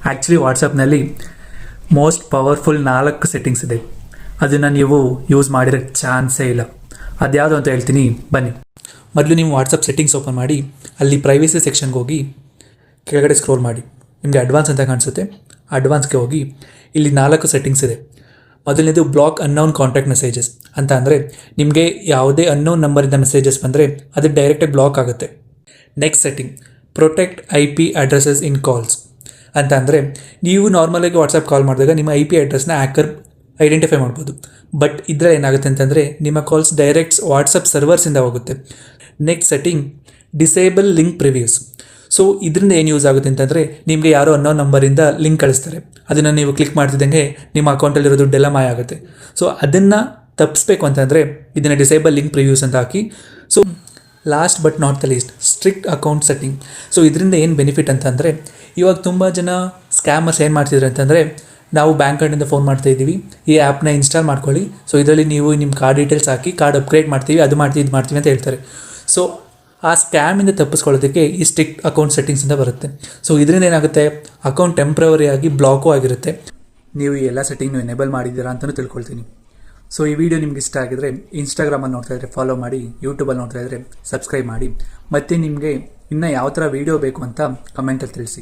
Actually ವಾಟ್ಸಪ್ನಲ್ಲಿ most powerful 4 settings ಇದೆ. ಅದನ್ನು ನೀವು ಯೂಸ್ ಮಾಡಿರೋ ಚಾನ್ಸೇ ಇಲ್ಲ. ಅದ್ಯಾವುದು ಅಂತ ಹೇಳ್ತೀನಿ ಬನ್ನಿ. ಮೊದಲು ನೀವು ವಾಟ್ಸಪ್ ಸೆಟ್ಟಿಂಗ್ಸ್ ಓಪನ್ ಮಾಡಿ, ಅಲ್ಲಿ ಪ್ರೈವೇಸಿ ಸೆಕ್ಷನ್ಗೆ ಹೋಗಿ ಕೆಳಗಡೆ ಸ್ಕ್ರೋಲ್ ಮಾಡಿ. ನಿಮಗೆ ಅಡ್ವಾನ್ಸ್ ಅಂತ ಕಾಣಿಸುತ್ತೆ. ಅಡ್ವಾನ್ಸ್ಗೆ ಹೋಗಿ ಇಲ್ಲಿ 4 ಸೆಟ್ಟಿಂಗ್ಸ್ ಇದೆ. ಮೊದಲನೇದು ಬ್ಲಾಕ್ ಅನ್ನೌನ್ ಕಾಂಟ್ಯಾಕ್ಟ್ ಮೆಸೇಜಸ್ ಅಂತ. ಅಂದರೆ ನಿಮಗೆ ಯಾವುದೇ ಅನ್ನೌನ್ ನಂಬರಿಂದ ಮೆಸೇಜಸ್ ಬಂದರೆ ಅದು ಡೈರೆಕ್ಟಾಗಿ ಬ್ಲಾಕ್ ಆಗುತ್ತೆ. Next setting protect IP addresses in calls ಅಂತ. ಅಂದರೆ ನೀವು ನಾರ್ಮಲಾಗಿ ವಾಟ್ಸಪ್ ಕಾಲ್ ಮಾಡಿದಾಗ ನಿಮ್ಮ IP ಅಡ್ರೆಸ್ನ ಹ್ಯಾಕರ್ ಐಡೆಂಟಿಫೈ ಮಾಡ್ಬೋದು. ಬಟ್ ಇದರಲ್ಲಿ ಏನಾಗುತ್ತೆ ಅಂತಂದರೆ ನಿಮ್ಮ ಕಾಲ್ಸ್ ಡೈರೆಕ್ಟ್ಸ್ ವಾಟ್ಸಪ್ ಸರ್ವರ್ಸಿಂದ ಹೋಗುತ್ತೆ. Next setting disable link previews. So ಇದರಿಂದ ಏನು ಯೂಸ್ ಆಗುತ್ತೆ ಅಂತಂದರೆ ನಿಮಗೆ ಯಾರೋ ಅನ್ನೋ ನಂಬರಿಂದ ಲಿಂಕ್ ಕಳಿಸ್ತಾರೆ. ಅದನ್ನು ನೀವು ಕ್ಲಿಕ್ ಮಾಡ್ತಿದ್ದಂಗೆ ನಿಮ್ಮ ಅಕೌಂಟಲ್ಲಿರೋ ದುಡ್ಡೆಲ್ಲ ಮಾಯ ಆಗುತ್ತೆ. ಸೊ ಅದನ್ನು ತಪ್ಪಿಸ್ಬೇಕು ಅಂತಂದರೆ ಇದನ್ನು ಡಿಸೇಬಲ್ ಲಿಂಕ್ ಪ್ರಿವ್ಯೂಸ್ ಅಂತ ಹಾಕಿ. So last but not the least strict account setting. So ಇದರಿಂದ ಏನು ಬೆನಿಫಿಟ್ ಅಂತಂದರೆ ಇವಾಗ ತುಂಬ ಜನ ಸ್ಕ್ಯಾಮರ್ಸ್ ಏನು ಮಾಡ್ತಿದ್ದಾರೆ ಅಂತಂದರೆ, ನಾವು ಬ್ಯಾಂಕ್ ಕಾರ್ಡಿಂದ ಫೋನ್ ಮಾಡ್ತಾ ಇದ್ದೀವಿ, ಈ ಆ್ಯಪ್ನ ಇನ್ಸ್ಟಾಲ್ ಮಾಡ್ಕೊಳ್ಳಿ, ಸೊ ಇದರಲ್ಲಿ ನೀವು ನಿಮ್ಮ ಕಾರ್ಡ್ ಡೀಟೇಲ್ಸ್ ಹಾಕಿ ಕಾರ್ಡ್ ಅಪ್ಗ್ರೇಡ್ ಮಾಡ್ತೀವಿ, ಅದು ಮಾಡ್ತೀವಿ, ಇದು ಮಾಡ್ತೀವಿ ಅಂತ ಹೇಳ್ತಾರೆ. ಸೊ ಆ ಸ್ಕ್ಯಾಮಿಂದ ತಪ್ಪಿಸ್ಕೊಳ್ಳೋದಕ್ಕೆ ಈ ಸ್ಟ್ರಿಕ್ಟ್ ಅಕೌಂಟ್ ಸೆಟ್ಟಿಂಗ್ಸ್ ಅಂತ ಬರುತ್ತೆ. ಸೊ ಇದರಿಂದ ಏನಾಗುತ್ತೆ, ಅಕೌಂಟ್ ಟೆಂಪ್ರವರಿ ಆಗಿ ಬ್ಲಾಕು ಆಗಿರುತ್ತೆ. ನೀವು ಈ ಎಲ್ಲ ಸೆಟ್ಟಿಂಗ್ನು ಎನೇಬಲ್ ಮಾಡಿದ್ದೀರಾ ಅಂತಲೂ ತಿಳ್ಕೊಳ್ತೀನಿ. ಸೊ ಈ ವಿಡಿಯೋ ನಿಮ್ಗೆ ಇಷ್ಟ ಆಗಿದ್ರೆ ಇನ್ಸ್ಟಾಗ್ರಾಮಲ್ಲಿ ನೋಡ್ತಾ ಇದ್ದರೆ ಫಾಲೋ ಮಾಡಿ, ಯೂಟ್ಯೂಬಲ್ಲಿ ನೋಡ್ತಾ ಇದ್ದರೆ ಸಬ್ಸ್ಕ್ರೈಬ್ ಮಾಡಿ. ಮತ್ತು ನಿಮಗೆ ಇನ್ನೂ ಯಾವ ಥರ ವೀಡಿಯೋ ಬೇಕು ಅಂತ ಕಮೆಂಟಲ್ಲಿ ತಿಳಿಸಿ.